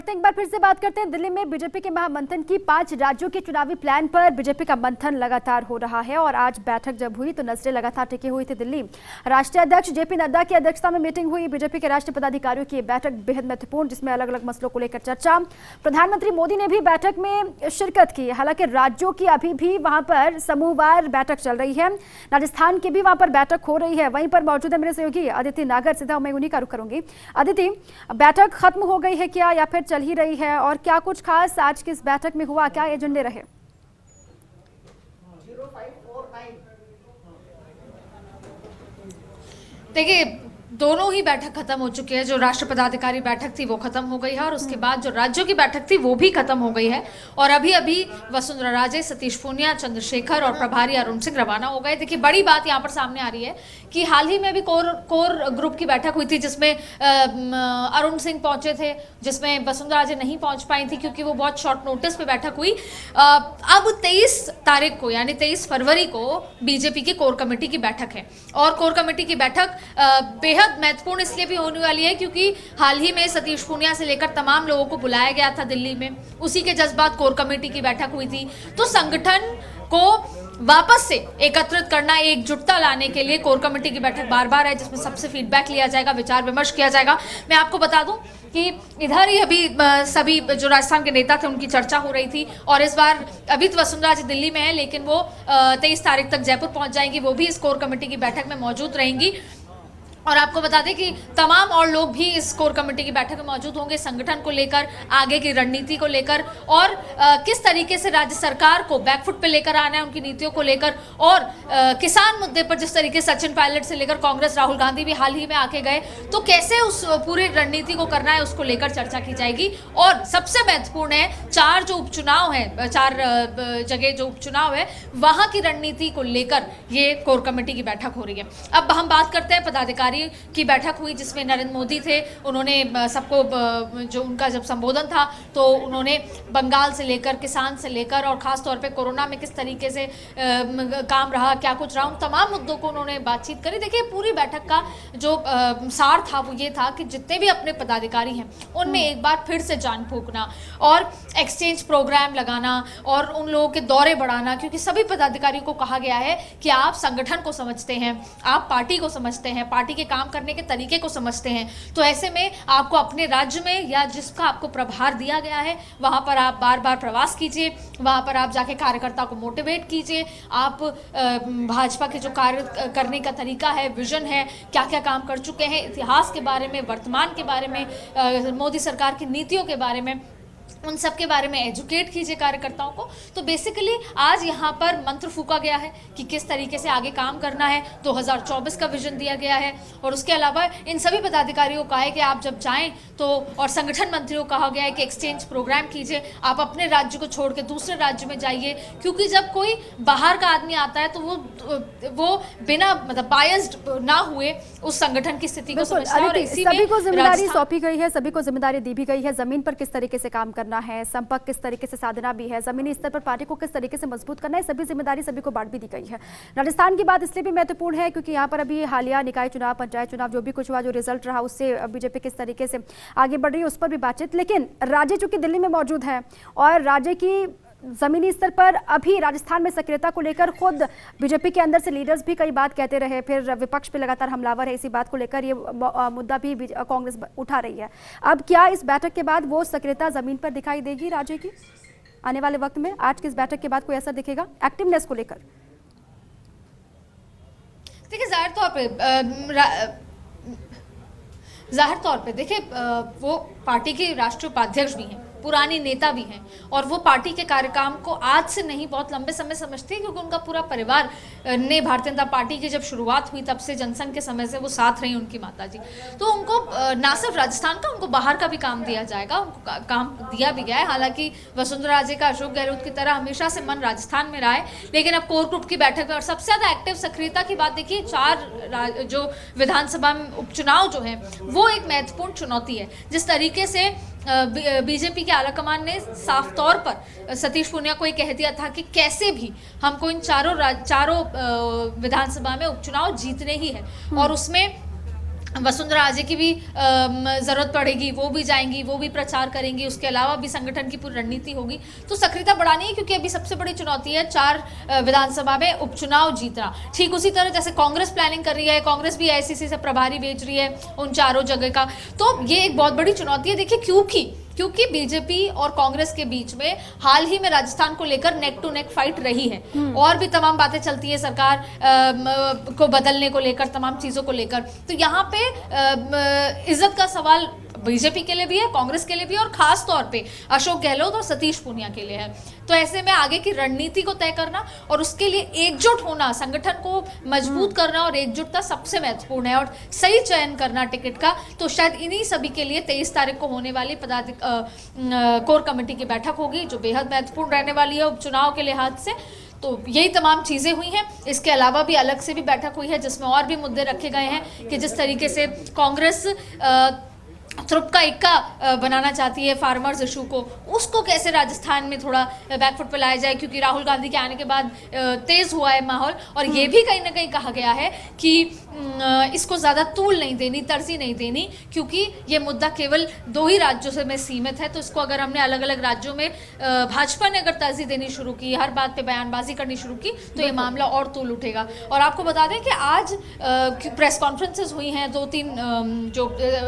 एक बार फिर से बात करते हैं दिल्ली में बीजेपी के महामंथन की 5 राज्यों के चुनावी प्लान पर। बीजेपी का मंथन लगातार हो रहा है और आज बैठक जब हुई तो नजरें लगातार टिकी हुई थी दिल्ली। राष्ट्रीय अध्यक्ष जेपी नड्डा की अध्यक्षता में मीटिंग हुई। बीजेपी के राष्ट्रीय पदाधिकारियों की बैठक बेहद महत्वपूर्ण, जिसमें अलग अलग मसलों को लेकर चर्चा। प्रधानमंत्री मोदी ने भी बैठक में शिरकत की। हालांकि राज्यों की अभी भी वहां पर समूहवार बैठक चल रही है। राजस्थान की भी वहां पर बैठक हो रही है। वहीं पर मौजूद है मेरे सहयोगी अदिति नागर। सीधा मैं उन्हीं का रुख करूंगी। अदिति, बैठक खत्म हो गई है क्या या फिर चल ही रही है, और क्या कुछ खास आज की इस बैठक में हुआ, क्या एजेंडे रहे? देखिए, दोनों ही बैठक खत्म हो चुकी है। जो राष्ट्रीय पदाधिकारी बैठक थी वो खत्म हो गई है और उसके बाद जो राज्यों की बैठक थी वो भी खत्म हो गई है। और अभी अभी वसुंधरा राजे, सतीश पूनिया, चंद्रशेखर और प्रभारी अरुण सिंह रवाना हो गए। देखिए, बड़ी बात यहाँ पर सामने आ रही है कि हाल ही में भी कोर ग्रुप की बैठक हुई थी, जिसमें अरुण सिंह पहुंचे थे, जिसमें वसुंधरा राजे नहीं पहुंच पाई थी क्योंकि वो बहुत शॉर्ट नोटिस पे बैठक हुई। अब 23 तारीख को यानी 23 फरवरी को बीजेपी की कोर कमेटी की बैठक है और कोर कमेटी की बैठक बेहद महत्वपूर्ण इसलिए भी होने वाली है क्योंकि हाल ही में सतीश पूनिया से लेकर तमाम लोगों को बुलाया गया था दिल्ली में। उसी के जज्बात कोर कमेटी की बैठक हुई थी। तो संगठन को वापस से एकत्रित करना, एकजुटता लाने के लिए कोर कमेटी की बैठक बार बार है, जिसमें सबसे फीडबैक लिया जाएगा, विचार विमर्श किया जाएगा। मैं आपको बता दूं कि इधर ही अभी सभी जो राजस्थान के नेता थे उनकी चर्चा हो रही थी और इस बार अभी तो वसुंधरा जी दिल्ली में है, लेकिन वो 23 तारीख तक जयपुर पहुंच जाएंगी। वो भी इस कोर कमेटी की बैठक में मौजूद रहेंगी। और आपको बता दें कि तमाम और लोग भी इस कोर कमेटी की बैठक में मौजूद होंगे, संगठन को लेकर, आगे की रणनीति को लेकर और किस तरीके से राज्य सरकार को बैकफुट पे लेकर आना है उनकी नीतियों को लेकर। और किसान मुद्दे पर जिस तरीके से सचिन पायलट से लेकर कांग्रेस, राहुल गांधी भी हाल ही में आके गए, तो कैसे उस पूरी रणनीति को करना है उसको लेकर चर्चा की जाएगी। और सबसे महत्वपूर्ण है 4 जो उपचुनाव है, 4 जगह जो उपचुनाव है वहां की रणनीति को लेकर ये कोर कमेटी की बैठक हो रही है। अब हम बात करते हैं पदाधिकारी की बैठक हुई जिसमें नरेंद्र मोदी थे। उन्होंने सबको जो उनका जब संबोधन था तो उन्होंने बंगाल से लेकर, किसान से लेकर और खास तौर पे कोरोना में किस तरीके से काम रहा, क्या कुछ रहा, उन तमाम मुद्दों को उन्होंने बातचीत करी। देखिए, पूरी बैठक का जो सार था वो ये था कि जितने भी अपने पदाधिकारी हैं उनमें एक बार फिर से जान फूंकना और एक्सचेंज प्रोग्राम लगाना और उन लोगों के दौरे बढ़ाना, क्योंकि सभी पदाधिकारियों को कहा गया है कि आप संगठन को समझते हैं, आप पार्टी को समझते हैं, पार्टी के काम करने के तरीके को समझते हैं। तो ऐसे में आपको अपने राज्य में या जिसका आपको प्रभार दिया गया है वहां पर आप बार बार प्रवास कीजिए, वहां पर आप जाके कार्यकर्ता को मोटिवेट कीजिए। आप भाजपा के जो कार्य करने का तरीका है, विजन है, क्या क्या काम कर चुके हैं, इतिहास के बारे में, वर्तमान के बारे में, मोदी सरकार की नीतियों के बारे में, उन सब के बारे में एजुकेट कीजिए कार्यकर्ताओं को। तो बेसिकली आज यहाँ पर मंत्र फूका गया है कि किस तरीके से आगे काम करना है। 2024 का विजन दिया गया है और उसके अलावा इन सभी पदाधिकारियों को कहा है कि आप जब जाएं तो, और संगठन मंत्रियों को कहा गया है कि एक्सचेंज प्रोग्राम कीजिए, आप अपने राज्य को छोड़ के दूसरे राज्य में जाइए, क्योंकि जब कोई बाहर का आदमी आता है तो वो बिना मतलब बायस्ड ना हुए उस संगठन की स्थिति को समझता है। और इसी में सभी को जिम्मेदारी सौंपी गई है, सभी को जिम्मेदारी दी भी गई है। जमीन पर किस तरीके से काम करना है, संपर्क किस तरीके से साधना भी है, जमीनी स्तर पर पार्टी को किस तरीके से मजबूत करना है, सभी जिम्मेदारी सभी को बांट भी दी गई है। राजस्थान की बात इसलिए भी महत्वपूर्ण है क्योंकि यहाँ पर अभी हालिया निकाय चुनाव, पंचायत चुनाव जो भी कुछ हुआ, जो रिजल्ट रहा उससे बीजेपी किस तरीके से आगे बढ़ रही है उस पर भी बातचीत। लेकिन राज्य चूंकि दिल्ली में मौजूद है और राज्य की जमीनी स्तर पर अभी राजस्थान में सक्रियता को लेकर खुद बीजेपी के अंदर से लीडर्स भी कई बात कहते रहे, फिर विपक्ष पे लगातार हमलावर है। इसी बात को लेकर ये मुद्दा भी कांग्रेस उठा रही है। अब क्या इस बैठक के बाद वो सक्रियता जमीन पर दिखाई देगी राज्य की आने वाले वक्त में? आज की इस बैठक के बाद कोई असर दिखेगा एक्टिवनेस को लेकर? देखिए, जाहिर तौर पे देखिए, वो पार्टी के राष्ट्रीय उपाध्यक्ष भी हैं, पुरानी नेता भी हैं और वो पार्टी के कार्यक्रम को आज से नहीं बहुत लंबे समय समझते हैं, क्योंकि उनका पूरा परिवार ने भारतीय जनता पार्टी की जब शुरुआत हुई तब से जनसंघ के समय से वो साथ रही उनकी माता जी। तो उनको ना सिर्फ राजस्थान का, उनको बाहर का भी काम दिया जाएगा, उनको काम दिया भी गया है। हालांकि वसुंधरा राजे का अशोक गहलोत की तरह हमेशा से मन राजस्थान में रहा है, लेकिन अब कोर ग्रुप की बैठक में और सबसे ज्यादा एक्टिव सक्रियता की बात देखिए, 4 जो विधानसभा में उपचुनाव जो है वो एक महत्वपूर्ण चुनौती है। जिस तरीके से बीजेपी के आलाकमान ने साफ तौर पर सतीश पूनिया को ये कह दिया था कि कैसे भी हमको इन चारों विधानसभा में उपचुनाव जीतने ही है और उसमें वसुंधरा राजे की भी जरूरत पड़ेगी, वो भी जाएंगी, वो भी प्रचार करेंगी, उसके अलावा भी संगठन की पूरी रणनीति होगी। तो सक्रियता बढ़ानी है, क्योंकि अभी सबसे बड़ी चुनौती है 4 विधानसभा में उपचुनाव जीतना। ठीक उसी तरह जैसे कांग्रेस प्लानिंग कर रही है, कांग्रेस भी एआईसीसी से प्रभारी भेज रही है उन चारों जगह का, तो ये एक बहुत बड़ी चुनौती है। देखिए क्योंकि बीजेपी और कांग्रेस के बीच में हाल ही में राजस्थान को लेकर नेक टू नेक फाइट रही है, और भी तमाम बातें चलती है सरकार को बदलने को लेकर, तमाम चीजों को लेकर। तो यहाँ पे इज्जत का सवाल बीजेपी के लिए भी है, कांग्रेस के लिए भी है, और खास तौर पे अशोक गहलोत और सतीश पूनिया के लिए है। तो ऐसे में आगे की रणनीति को तय करना और उसके लिए एकजुट होना, संगठन को मजबूत करना और एकजुटता सबसे महत्वपूर्ण है, और सही चयन करना टिकट का। तो शायद इन्हीं सभी के लिए 23 तारीख को होने वाली कोर कमेटी की बैठक होगी, जो बेहद महत्वपूर्ण रहने वाली है उपचुनाव के लिहाज से। तो यही तमाम चीज़ें हुई हैं। इसके अलावा भी अलग से भी बैठक हुई है, जिसमें और भी मुद्दे रखे गए हैं कि जिस तरीके से कांग्रेस ट्रुप का इक्का बनाना चाहती है फार्मर्स इशू को, उसको कैसे राजस्थान में थोड़ा बैकफुट पे लाया जाए, क्योंकि राहुल गांधी के आने के बाद तेज हुआ है माहौल। और ये भी कहीं ना कहीं कहा गया है कि इसको ज़्यादा तूल नहीं देनी, तरजीह नहीं देनी, क्योंकि ये मुद्दा केवल 2 ही राज्यों से में सीमित है। तो इसको अगर हमने अलग अलग राज्यों में भाजपा ने अगर तरजीह देनी शुरू की, हर बात पे बयानबाजी करनी शुरू की, तो ये मामला और तूल उठेगा। और आपको बता दें कि आज प्रेस कॉन्फ्रेंसेज हुई हैं 2-3, जो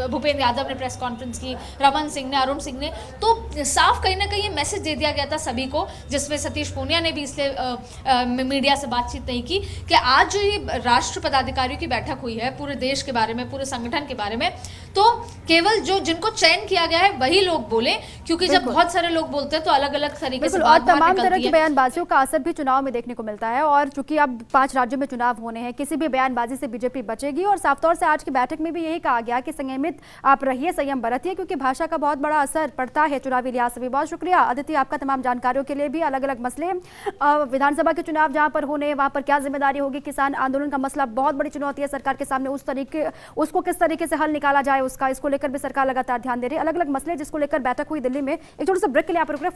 भूपेंद्र यादव ने प्रेस कॉन्फ्रेंस की, रमन सिंह ने, अरुण सिंह ने, तो साफ कहीं ना कहीं ये मैसेज दे दिया गया था सभी को, जिसमें सतीश पूनिया ने भी इसलिए मीडिया से बातचीत नहीं की, कि आज जो ये राष्ट्र पदाधिकारियों की बैठक हुई है पूरे देश के बारे में, पूरे संगठन के बारे में, तो केवल जो जिनको चयन किया गया है वही लोग बोले, क्योंकि जब बहुत सारे लोग बोलते हैं तो अलग अलग तरीके से बात बाहर तमाम तरह निकलती की है। बयानबाजियों का असर भी चुनाव में देखने को मिलता है। और चूंकि अब 5 राज्यों में चुनाव होने हैं, किसी भी बयानबाजी से बीजेपी बचेगी। और साफ तौर से आज की बैठक में भी यही कहा गया कि संयमित आप रहिए, संयम बरतिए, क्योंकि भाषा का बहुत बड़ा असर पड़ता है चुनावी लिहाज से भी। बहुत शुक्रिया अदिति आपका तमाम जानकारियों के लिए भी। अलग अलग मसले, विधानसभा के चुनाव जहां पर होने, वहां पर क्या जिम्मेदारी होगी, किसान आंदोलन का मसला बहुत बड़ी चुनौती है सरकार के सामने, उसको किस तरीके से हल निकाला जाए, इसको लेकर भी सरकार लगातार ध्यान दे रही है। अलग अलग मसले जिसको लेकर बैठक हुई दिल्ली में। एक छोटे से ब्रेक के लिए आप रुक रहे हैं।